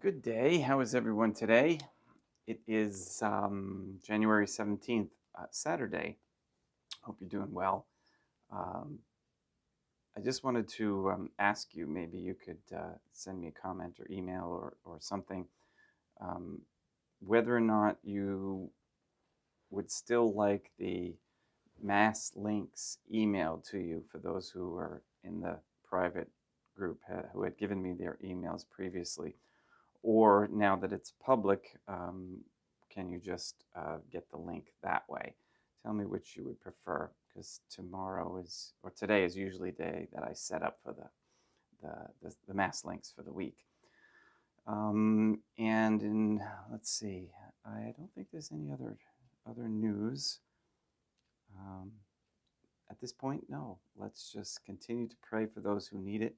Good day. How is everyone today? It is January 17th, Saturday. Hope you're doing well. Um, I just wanted to ask you, maybe you could send me a comment or email or something, um, whether or not you would still like the mass links emailed to you for those who are in the private group who had given me their emails previously. Or now that it's public, can you just get the link that way? Tell me which you would prefer, because today is usually the day that I set up for the mass links for the week. Let's see, I don't think there's any other news. At this point, no. Let's just continue to pray for those who need it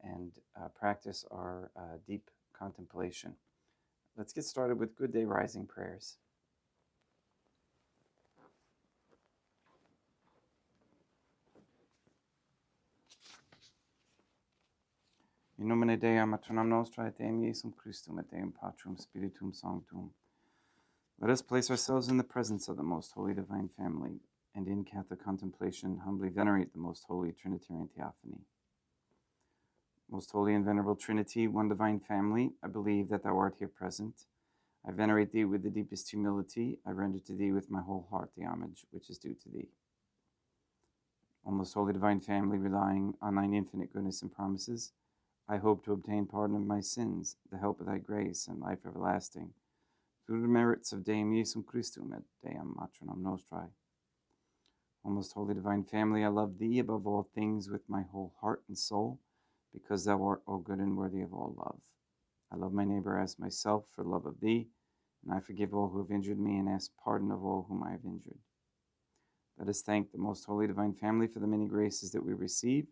and practice our deep contemplation. Let's get started with Good Day Rising prayers. In nomine Dei, matronam nostra, et Deum Iesum Christum, et Deum Patrum Spiritum Sanctum. Let us place ourselves in the presence of the Most Holy Divine Family, and in Catholic contemplation humbly venerate the Most Holy Trinitarian Theophany. Most Holy and Venerable Trinity, one Divine Family, I believe that Thou art here present. I venerate Thee with the deepest humility. I render to Thee with my whole heart the homage which is due to Thee. O Most Holy Divine Family, relying on Thine infinite goodness and promises, I hope to obtain pardon of my sins, the help of Thy grace, and life everlasting, through the merits of Deum Iesum Christum et Deum Matronam Nostrae. O Most Holy Divine Family, I love Thee above all things with my whole heart and soul, because Thou art all good and worthy of all love. I love my neighbor as myself for love of Thee, and I forgive all who have injured me and ask pardon of all whom I have injured. Let us thank the Most Holy Divine Family for the many graces that we receive,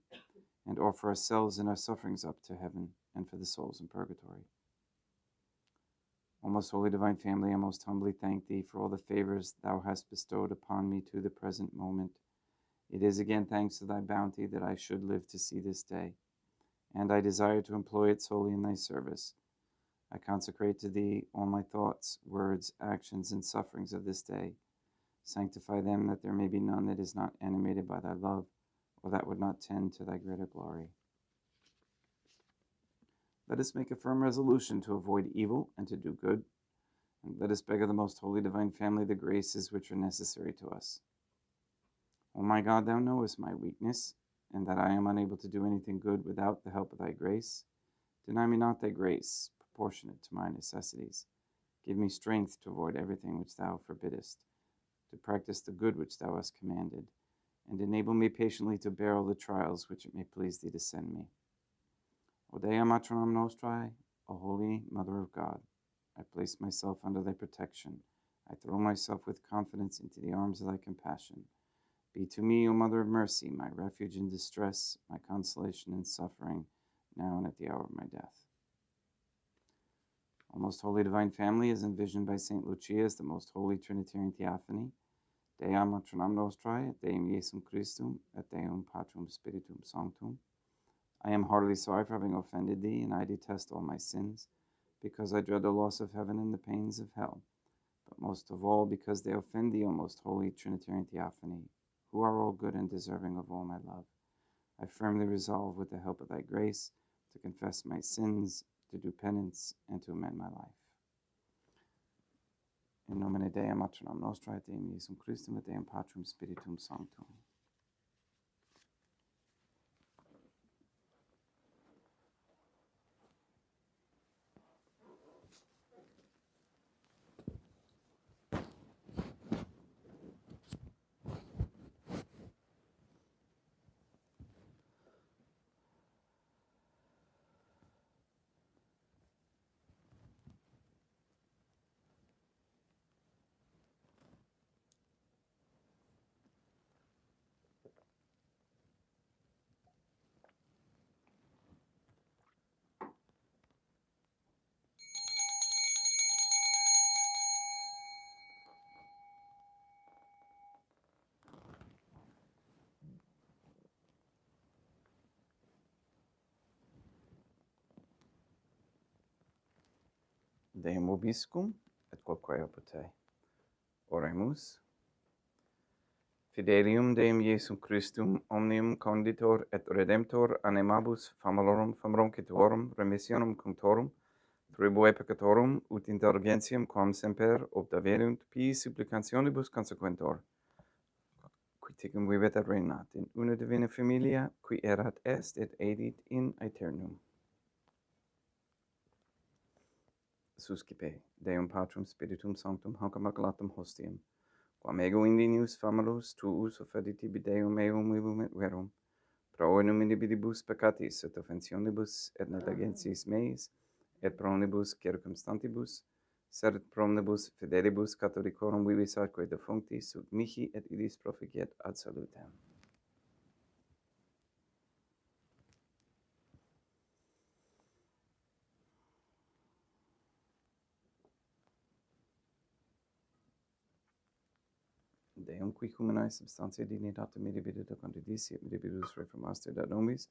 and offer ourselves and our sufferings up to heaven and for the souls in purgatory. O Most Holy Divine Family, I most humbly thank Thee for all the favors Thou hast bestowed upon me to the present moment. It is again thanks to Thy bounty that I should live to see this day, and I desire to employ it solely in Thy service. I consecrate to Thee all my thoughts, words, actions, and sufferings of this day. Sanctify them, that there may be none that is not animated by Thy love, or that would not tend to Thy greater glory. Let us make a firm resolution to avoid evil and to do good, and let us beg of the Most Holy Divine Family the graces which are necessary to us. O my God, Thou knowest my weakness, and that I am unable to do anything good without the help of Thy grace. Deny me not Thy grace, proportionate to my necessities. Give me strength to avoid everything which Thou forbiddest, to practice the good which Thou hast commanded, and enable me patiently to bear all the trials which it may please Thee to send me. O Dea Matronam Nostrae, O Holy Mother of God, I place myself under Thy protection. I throw myself with confidence into the arms of Thy compassion. Be to me, O Mother of Mercy, my refuge in distress, my consolation in suffering, now and at the hour of my death. O Most Holy Divine Family, as envisioned by St. Lucia as the Most Holy Trinitarian Theophany, Dea Matronam Nostrae, et Deum Iesum Christum, et Deum Patrum Spiritum Sanctum. I am heartily sorry for having offended Thee, and I detest all my sins, because I dread the loss of heaven and the pains of hell, but most of all because they offend Thee, O Most Holy Trinitarian Theophany, who are all good and deserving of all my love. I firmly resolve, with the help of Thy grace, to confess my sins, to do penance, and to amend my life. In nomine Dei, matronam nostrae, et Deum Iesum Christum, et Deum Patrum Spiritum Sanctum. Deum vobiscum, et quoque opte. Oremus. Fidelium Deum Iesum Christum, omnium conditor et redemptor animabus famalorum famroncituorum remissionum cunctorum, tribue peccatorum, ut indulgentiam quam semper obdaverunt pii supplicationibus consequentor, qui tecum vivet et regnat in una divina familia, qui erat est et edit in aeternum. Suscipe, Deum Patrum Spiritum Sanctum, hanc immaculatum hostium, quam ego indinius famulus tuus offedi tibi Deum eum vivum et verum, pro enim inhibidibus peccatis et offensionibus et negligentis meis, et pro omnibus circumstantibus, sed pro omnibus fidelibus catholicorum vivis atque defunctis, ut mihi et idis proficiet ad salutem. Deum qui humanae substantia dignitatem mirabilita contradicit mirabilis reformaster da nomis,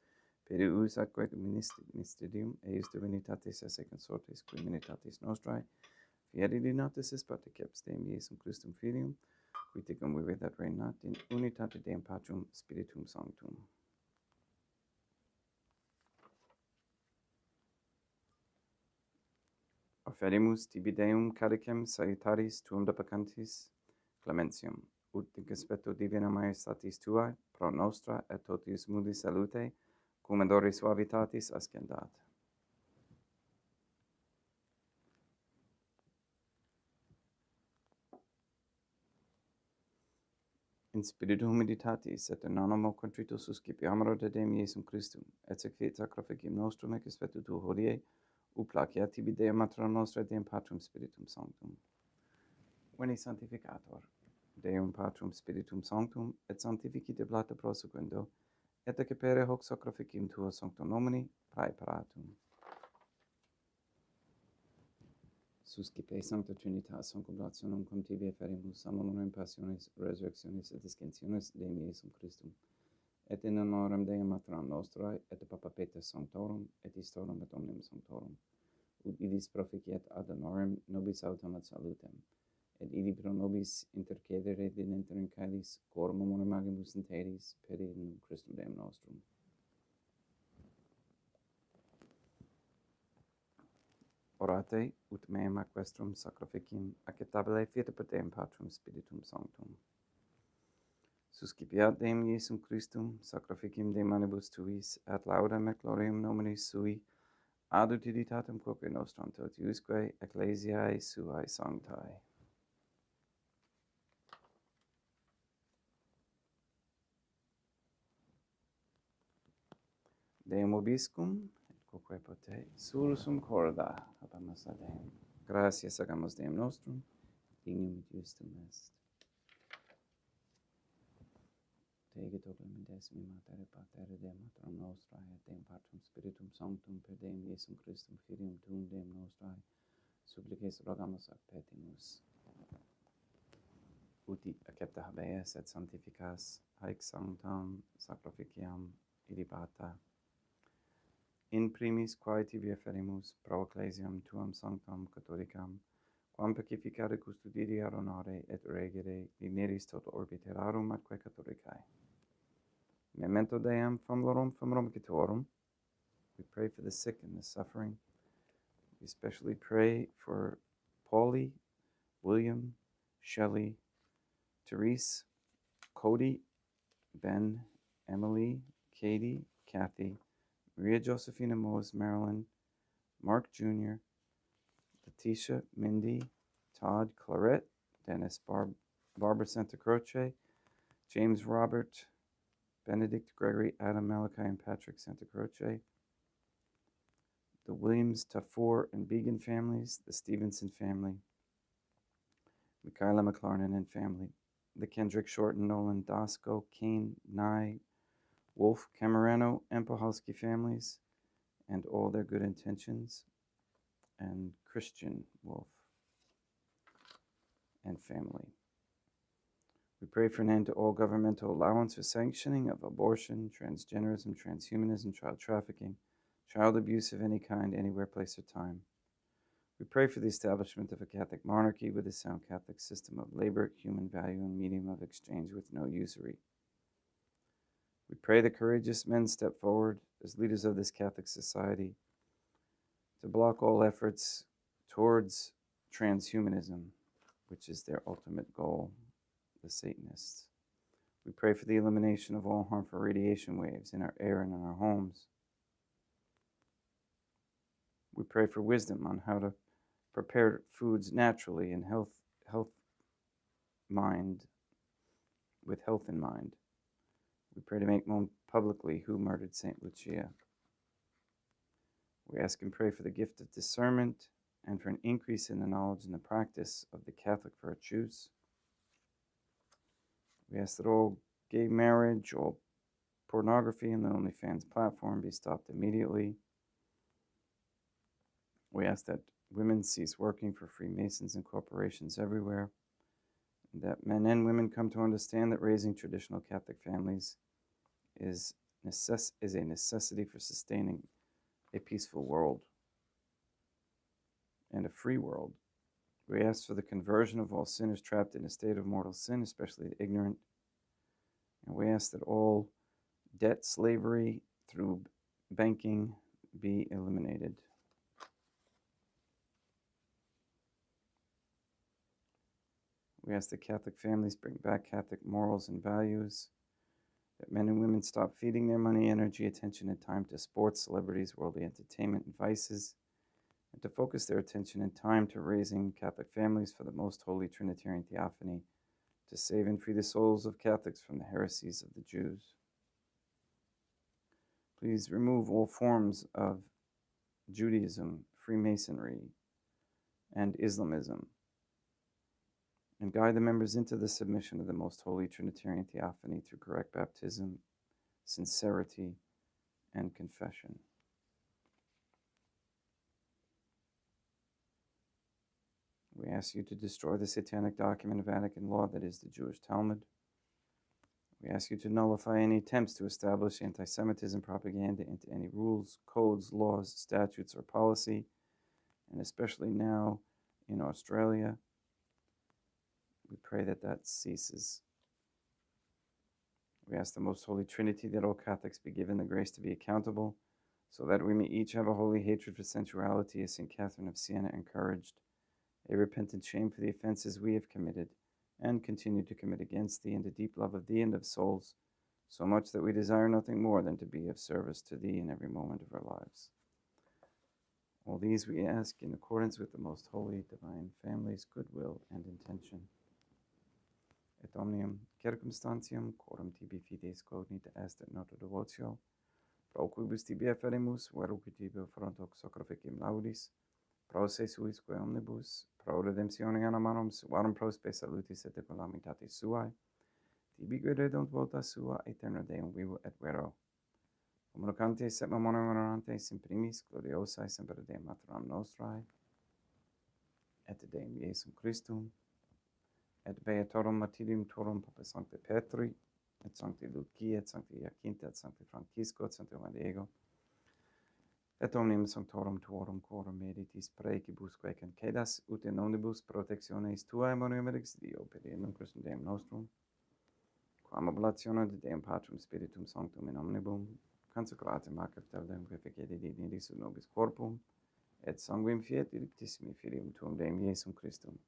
perius atque ministerium eius divinitatis esse consortes qui divinitatis nostrae, fieri dinatis est patriceps Deum Iesum Christum Filium, qui tecum vivet et regnat in unitate Deum Patrum Spiritum Sanctum. Offerimus tibi Deum cadicem salutaris tuum depecantis clementium, ut in conspecto divina majestatis tuae, pro nostra et totius mundi salute, cum odore suavitatis ascendat. In spiritu humiditatis et in animo contrito suscipiamero de Deum Iesum Christum, et sequiet sacrificium nostrum et conspecto tu hodie, ut placeat tibi Deum Mater nostra Deum Patrum Spiritum Sanctum. Veni sanctificator, Deum Patrum Spiritum Sanctum, et sanctificite blata prosequendo, et accepere hoc sacrificium tuo sancto nomini praeparatum. Suscipe Sancta Trinitas concubulationum cum tibi efferimus amorem passionis, resurrectionis et discensionis Deum Iesum Christum, et in honorem Deum Materam Nostrae, et Papa Peter Sanctorum, et Historum et omnium Sanctorum, ut idis proficiet ad honorem nobis autem ad salutem, et idi pro nobis intercedere dinenter in caelis, coram amore magibus interis, per in Christum Deum nostrum. Orate, ut meam aquestrum sacrificium acceptabile fiat per Deum Patrum Spiritum Sanctum. Suscipiat Deum Iesum Christum, sacrificium de manibus tuis, et laudem et gloriam nominis sui, ad utilitatem quoque nostram totiusque ecclesiae suae sanctae. Deum vobiscum, et quoque pote, sursum corda, habemus ad Deum. Gratias agamus Deum nostrum, dignum et justum est. Tegetur clementesimi Mater Pater Deum Materam Nostrae, et Deum Patrum Spiritum Sanctum, per Deum Iesum Christum Filium Tuum Deum Nostrae, supplices rogamus ad petimus. Uti accepta habeas et sanctificas haec sanctam sacrificiam ilibata. In primis quae tibi efferimus pro ecclesiam tuam sanctam catholicam, quam pacificare custodire ad honore et regere digneris tot orbi terrarum atque catholicae. Memento Deum famolorum famroncitorum. We pray for the sick and the suffering. We especially pray for Paulie, William, Shelley, Therese, Cody, Ben, Emily, Katie, Kathy, Maria Josephina Mose, Marilyn, Mark Jr., Letitia, Mindy, Todd, Clarette, Dennis, Barbara Santa Croce, James Robert, Benedict, Gregory, Adam, Malachi, and Patrick Santa Croce, the Williams, Tafour, and Began families, the Stevenson family, Michaela McLarnon and family, the Kendrick, Shorten, Nolan, Dasco, Kane, Nye, Wolf, Camerano, and Pohalski families, and all their good intentions, and Christian Wolf and family. We pray for an end to all governmental allowance or sanctioning of abortion, transgenderism, transhumanism, child trafficking, child abuse of any kind, anywhere, place, or time. We pray for the establishment of a Catholic monarchy with a sound Catholic system of labor, human value, and medium of exchange with no usury. We pray that courageous men step forward as leaders of this Catholic society to block all efforts towards transhumanism, which is their ultimate goal, the Satanists. We pray for the elimination of all harmful radiation waves in our air and in our homes. We pray for wisdom on how to prepare foods naturally and with health in mind. We pray to make known publicly who murdered St. Lucia. We ask and pray for the gift of discernment and for an increase in the knowledge and the practice of the Catholic virtues. We ask that all gay marriage, all pornography on the OnlyFans platform be stopped immediately. We ask that women cease working for Freemasons and corporations everywhere, and that men and women come to understand that raising traditional Catholic families is a necessity for sustaining a peaceful world and a free world. We ask for the conversion of all sinners trapped in a state of mortal sin, especially the ignorant. And we ask that all debt slavery through banking be eliminated. We ask that Catholic families bring back Catholic morals and values, that men and women stop feeding their money, energy, attention, and time to sports, celebrities, worldly entertainment, and vices, and to focus their attention and time to raising Catholic families for the most holy Trinitarian Theophany, to save and free the souls of Catholics from the heresies of the Jews. Please remove all forms of Judaism, Freemasonry, and Islamism, and guide the members into the submission of the most holy Trinitarian Theophany through correct baptism, sincerity, and confession. We ask you to destroy the satanic document of Vatican law that is the Jewish Talmud. We ask you to nullify any attempts to establish anti-Semitism propaganda into any rules, codes, laws, statutes, or policy, and especially now in Australia. We pray that that ceases. We ask the Most Holy Trinity that all Catholics be given the grace to be accountable, so that we may each have a holy hatred for sensuality, as St. Catherine of Siena encouraged, a repentant shame for the offenses we have committed and continue to commit against thee, and a deep love of thee and of souls, so much that we desire nothing more than to be of service to thee in every moment of our lives. All these we ask in accordance with the most holy divine family's goodwill and intention. Et omnium circumstantium quorum tibi fides cognita est et nota devotio, pro quibus tibi afferimus, veruque tibi frontox sacrificium laudis, pro se suis quae omnibus, pro redemptione animarum suarum prospe salutis et calamitatis suae, tibi quae redunt volta sua aeterna Deum vivo et vero. Communicantes et memoria honorantes in primis gloriosae semper Deum maternam nostrae, et Deum Iesum Christum, et beatorum martyrium tuorum Papa Sancte Petri, et Sancti Lucia, et Sancti Jacinta, et Sancti Francisco, et Sancti Diego, et omnium sanctorum tuorum quorum meditis praecibus quae concedas, ut in omnibus protectionis tuae monium ex Dio, per Deum Christum Deum nostrum, quam oblatione de Deum Patrum Spiritum Sanctum in omnibum, consecratem ac Deum quae dignidis ut nobis corpum, et sanguinem fiat elictissimi Filium tuum Deum Iesum Christum,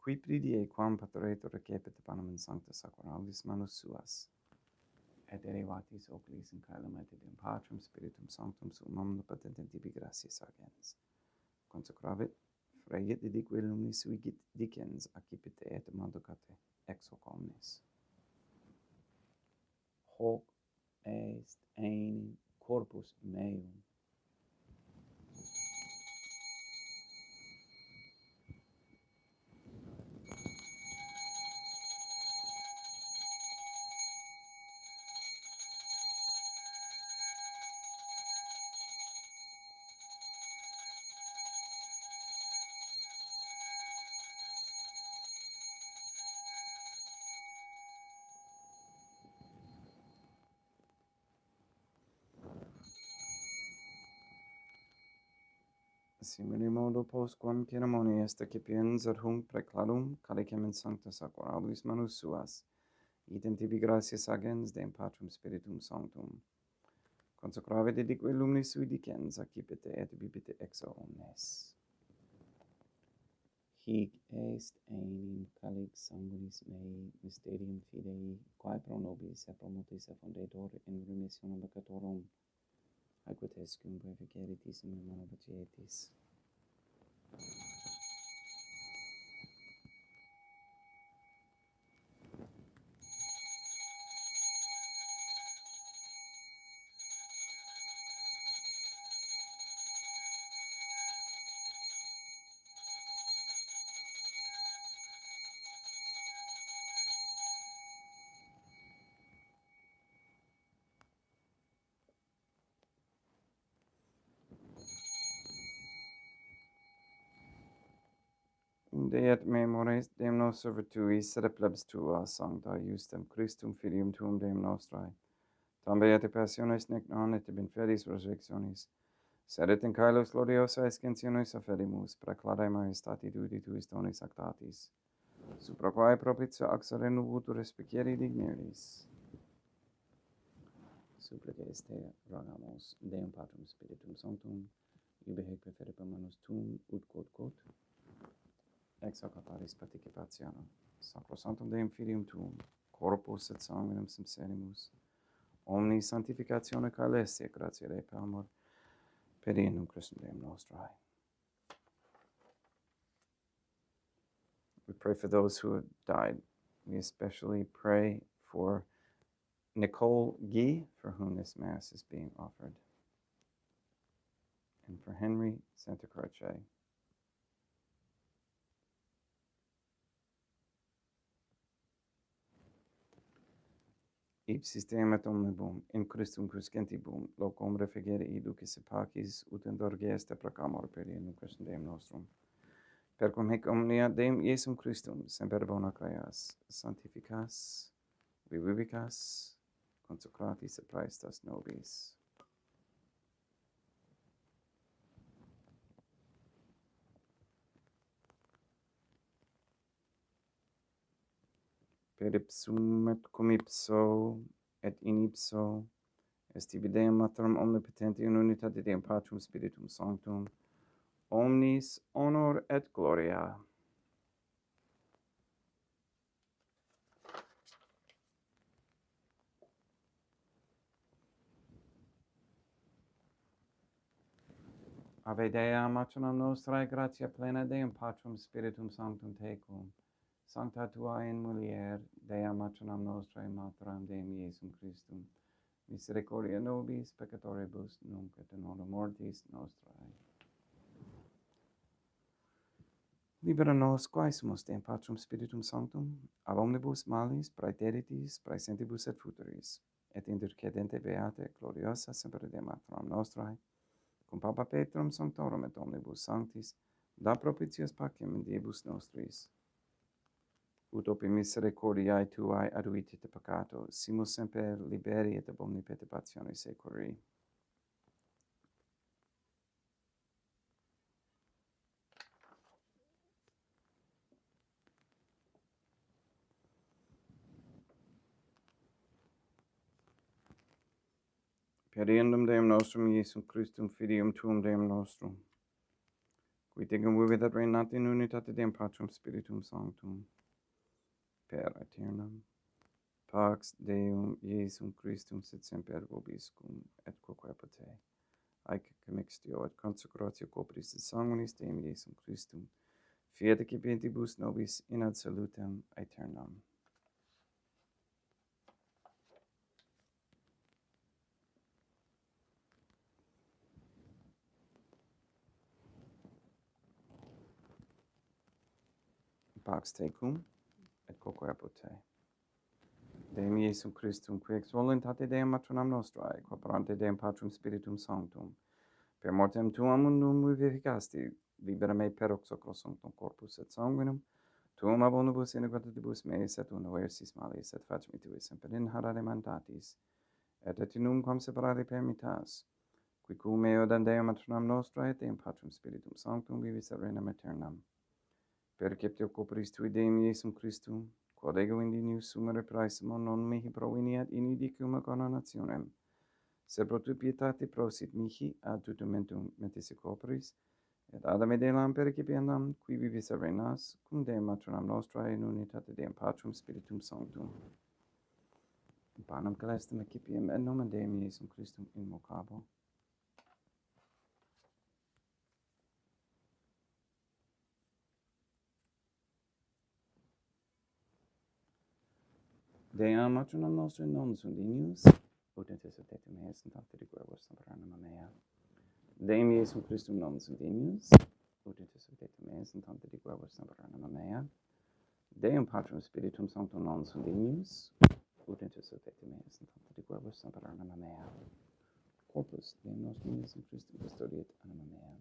qui pridie quam pastoretur recepit panem in sancta sacralistis manus suas, et elevatis oculis in caelum et Deum Patrum Spiritum Sanctum sum omnipotentem tibi gratias agens. Consecravit, freiet didique lumnis sui dicens accipite et mandocate ex hoc omnes. Hoc est enim corpus meum. simile modo postquam ceremonia est accipiens ad hunc precladum calicem in sancta sacrabilis manus suas, idem tibi gratias agens Deum Patrum Spiritum Sanctum, consecrave dedique lumnis sui dicens, accipite et bibite exo omnes. Hic est enim calix sanguinis mei mysterium fidei, quae pro nobis et pro multis effundetur in remissionem peccatorum, aequates cum purificeritis in mano vacietis. Deat memores Deum nostro virtuis, sed plebs tua sancta justem Christum filium tuum Deum nostrae, tam beate passiones nec non et in fidis resurrectionis, sed et in caelos gloriosa escensionis affedimus, precladae majestati dudi tuis donis actatis, supra quae propitio axere nubutur respicieri digneris. Supplices te rogamus, Deum Patrum Spiritum Sanctum, ibe hec preferibam manus tuum, ut quod, ex hoc apparis participatione, sacrosanctum Deum Filium tuum, corpus et sanguinem sincerimus, omni sanctificatione caelestia gratia Dei per amor, per in Christum Deum nostrae. We pray for those who have died. We especially pray for Nicole Guy, for whom this Mass is being offered, and for Henry Santa Croce. Ipsis Deum et omnibum, in Christum cruescentibum, locum refugere iducis et pacis, ut indulge est proclamor per in Christum Deum nostrum. Per cum hic omnia Deum Iesum Christum, semper bona creas, sanctificas, vivicas, consecratis et praestas nobis. Per ipsum et cum ipso et in ipso est tibi Deum Materem omnipotenti in unitate Deum Patrum Spiritum Sanctum, omnis honor et gloria. Ave Dea, matronam nostrae, gratia plena Deum Patrum Spiritum Sanctum tecum, sancta tua in mulier, Dea matronam nostrae, materam Deum Iesum Christum, misericordia nobis peccatoribus, nunc et in hora mortis nostrae. Libera nos, quae sumus Deum Patrum Spiritum Sanctum, ab omnibus malis, praeteritis, praesentibus et futuris, et intercedente beate, gloriosa semper Dea matronam nostrae, cum Papa Petrum Sanctorum et omnibus sanctis, da propitias pacem in diebus nostris. Ut opi misericordiae tuae aduite peccato, simus semper liberi et ab omni perturbatione securi. Per iendum Deum nostrum Iesum Christum Filium tuum Deum nostrum, qui tegum vivit et reinat in unitate Deum Patrum Spiritum Sanctum, per aeternam. Pax Deum Iesum Christum sit semper vobiscum et quoque pote. Haec commixtio et consecratio corporis et sanguinis Deum Iesum Christum, fiat excipientibus nobis in ad salutem aeternam. Pax tecum et quoque pote. Deum Iesum Christum, qui ex voluntate Deum matronam nostrae, quaparante Deum Patrum Spiritum Sanctum, per mortem tuam mundum vivificasti, libera me per hoc sacrosanctum corpus et sanguinum, tuum ab omnibus iniquitatibus meis et universis malis, et facimi tui semper in harare mandatis, et in quam separare permittas, qui cum meo Deum maternam nostra et Deum Patrum Spiritum Sanctum vivis et regnam aeternam. Perceptio corporis tui Deum Iesum Christum, quod ego indinius sumere praesimo non mihi proveniat inidicum coronationem, sed pro tu pietate prosit mihi ad tutumentum metisse corporis, et ad medelam percipiendam, qui vivis et regnas, cum Deum maternam nostra in unitate Deum Patrum Spiritum Sanctum. Panem celestem excipiem et nomen Deum Iesum Christum invocabo. Deum maternam nostra non sunt dignius, ut intercedete meas in tante de quervos anima mea. Deum Iesum Christum non sunt dignius, ut intercedete meas in tante de quervos anima mea. Deum Patrum Spiritum Sanctum non sunt dignius, ut intercedete meas in tante de quervos anima mea. Corpus Deum nostrum Iesum Christum custodiet anima mea.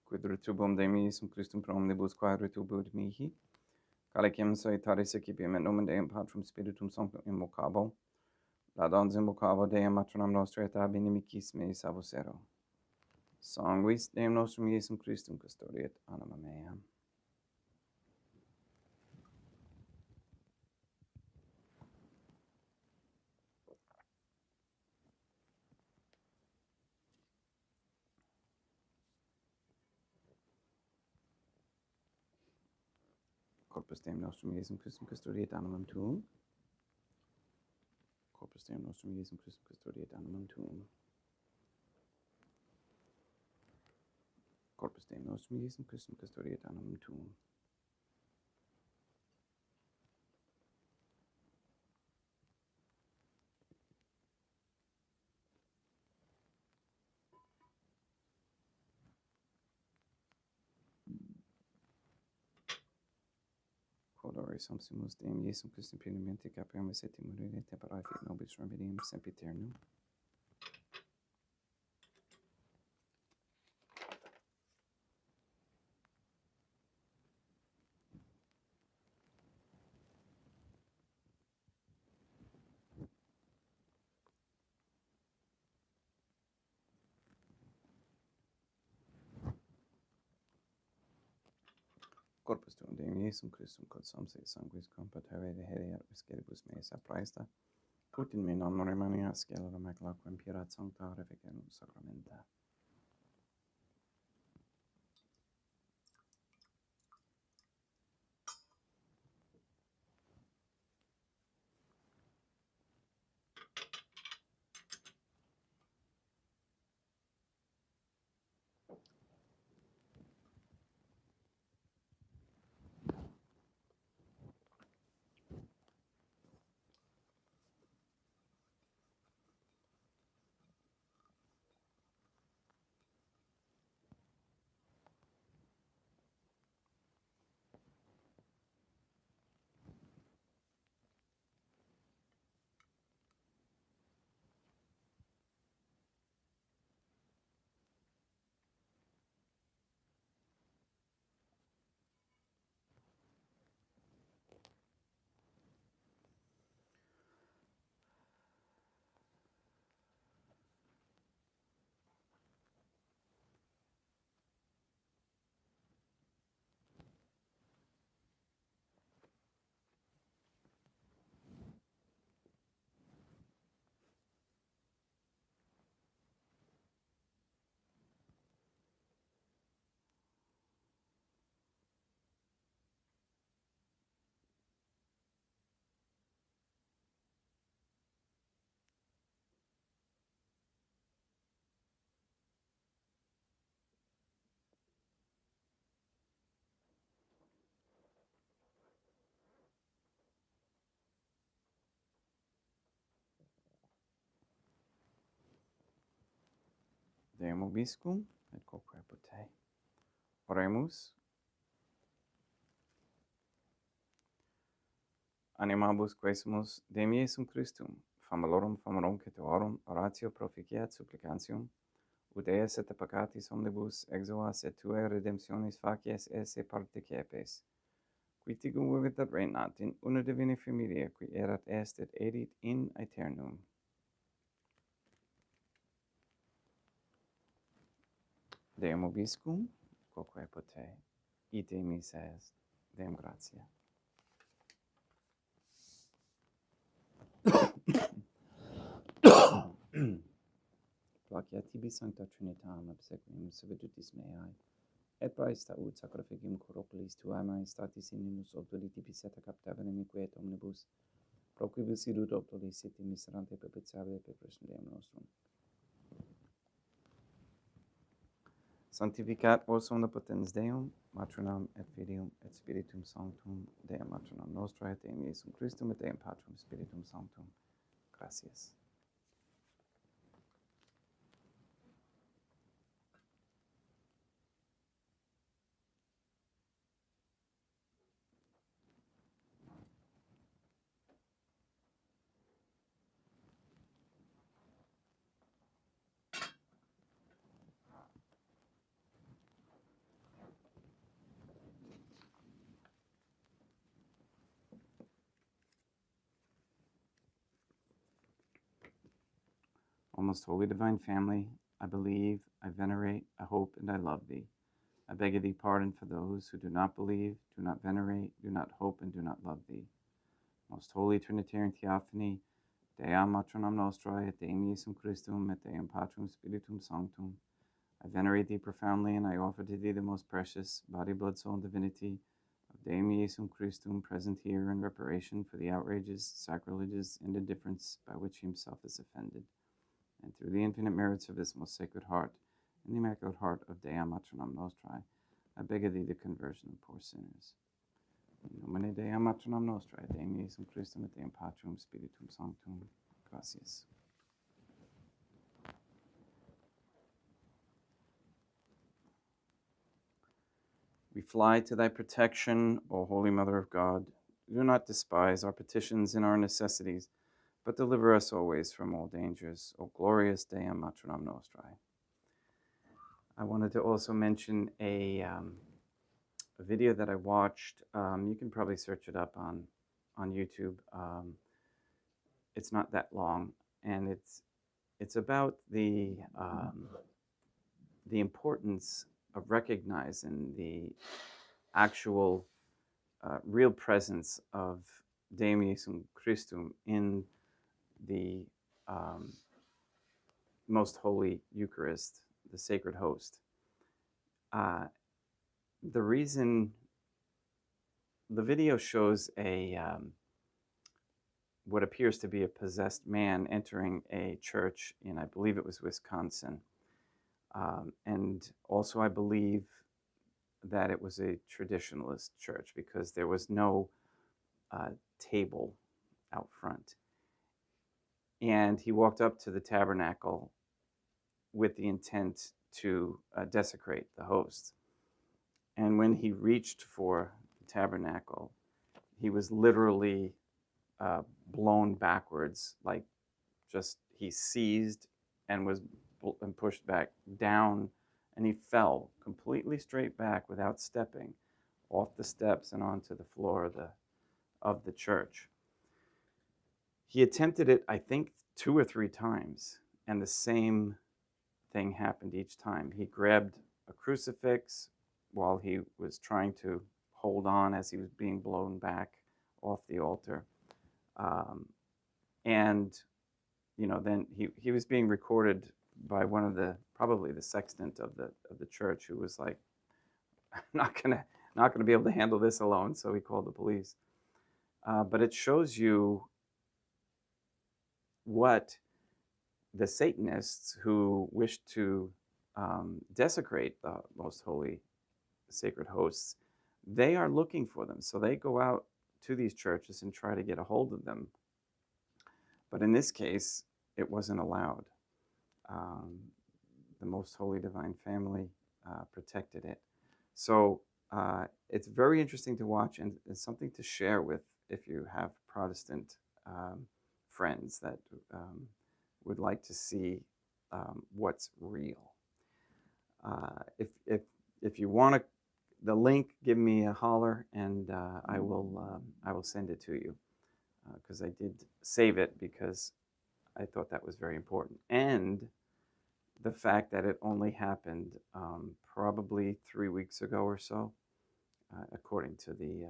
Quid retubum Deum Iesum Christum pro omnibus quae retubuit mihi, calicem saitaris excipiem et nomen Deum Patrum Spiritum Sanctum invocabo, laudans invocabo Deum maternam nostra et ab inimicis meis avocero. Sanguis Deum nostrum Iesum Christum custodiet anima mea. Corpus Deum nostrum Iesum Christum custodiet animam tuum. Corpus Deum nostrum Iesum Christum custodiet animam tuum. Corpus Deum nostrum Iesum Christum custodiet animam tuum. Quod ore sumpsimus Deum Iesum Christum plenamente capiamus et immorire temperae fit nobis remedium sempiternum. Corpus tuum Deum Iesum Christum quod sumpsit sanguis compatere de heriat visceribus meis apraesta, ut in me non remania scelera maculaquem purat sancta reficerum sacramenta. Deum obiscum et quoque te. Oremus. Animabus quesumus Deum Iesum Christum, famalorum cetuorum, oratio proficiat supplicantium, ut eas et peccatis omnibus exoas et tuae redemptionis facies esse participes, qui tigum vivit et regnat in una divina familia, qui erat est et edit in aeternum. Deum obiscum, quoque pote, ite mis est, Deum gratia. Placia tibi sancta Trinitam obsequium servitutis meae, et praesta ut sacrificium corporis tuae maestatis in minus obdoli tibi seta capta venemique et omnibus, proquibus idut obdoli siti miserante perpetuare per Christum Deum nostrum. Sanctificat vos omnipotens Deum, Matronam et Filium et Spiritum Sanctum, Deum Matronam Nostra et Deum Iesum Christum et Deum Patrum Spiritum Sanctum. Gracias. O most holy divine family, I believe, I venerate, I hope, and I love thee. I beg of thee pardon for those who do not believe, do not venerate, do not hope, and do not love thee. Most holy Trinitarian Theophany, Deam Matronam Nostra, et Deum Iesum Christum, et Deum Patrum Spiritum Sanctum. I venerate thee profoundly, and I offer to thee the most precious body, blood, soul, and divinity of Deum Iesum Christum, present here in reparation for the outrages, sacrileges, and indifference by which he himself is offended, and through the infinite merits of his most sacred heart and the immaculate heart of Deam Matronam Nostrae, I beg of thee the conversion of poor sinners. In nomine Deam Matronam Nostrae, Deum Iesum Christum, et Deum Patrum Spiritum Sanctum. Gracias. We fly to thy protection, O Holy Mother of God. Do not despise our petitions and our necessities, but deliver us always from all dangers, O glorious Deum Matronam Nostrae. I wanted to also mention a video that I watched. You can probably search it up on YouTube. It's not that long, and it's about the importance of recognizing the actual real presence of Deum Iesum Christum in the most holy Eucharist, the sacred host. The reason the video shows what appears to be a possessed man entering a church in, I believe it was Wisconsin. And also I believe that it was a traditionalist church because there was no table out front. And he walked up to the tabernacle with the intent to desecrate the host. And when he reached for the tabernacle, he was literally blown backwards, like just he seized and was pushed back down, and he fell completely straight back without stepping off the steps and onto the floor of the church. He attempted it, I think, 2 or 3 times, and the same thing happened each time. He grabbed a crucifix while he was trying to hold on as he was being blown back off the altar. And, you know, then he was being recorded by one of probably the sextant of the church, who was like, I'm not gonna be able to handle this alone. So he called the police. But it shows you what the Satanists who wish to desecrate the most holy sacred hosts, they are looking for them. So they go out to these churches and try to get a hold of them. But in this case, it wasn't allowed. the Most Holy Divine Family protected it. So it's very interesting to watch, and it's something to share with if you have Protestant friends that would like to see what's real. If you want the link, give me a holler, and I will send it to you, because I did save it because I thought that was very important. And the fact that it only happened probably 3 weeks ago or so, according to the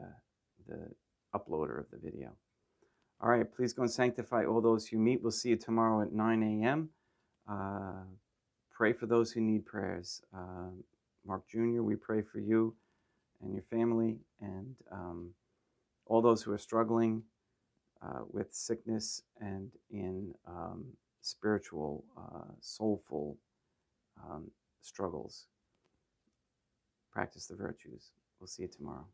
uploader of the video. All right, please go and sanctify all those you meet. We'll see you tomorrow at 9 a.m. Pray for those who need prayers. Mark Jr., we pray for you and your family, and all those who are struggling with sickness and in spiritual, soulful struggles. Practice the virtues. We'll see you tomorrow.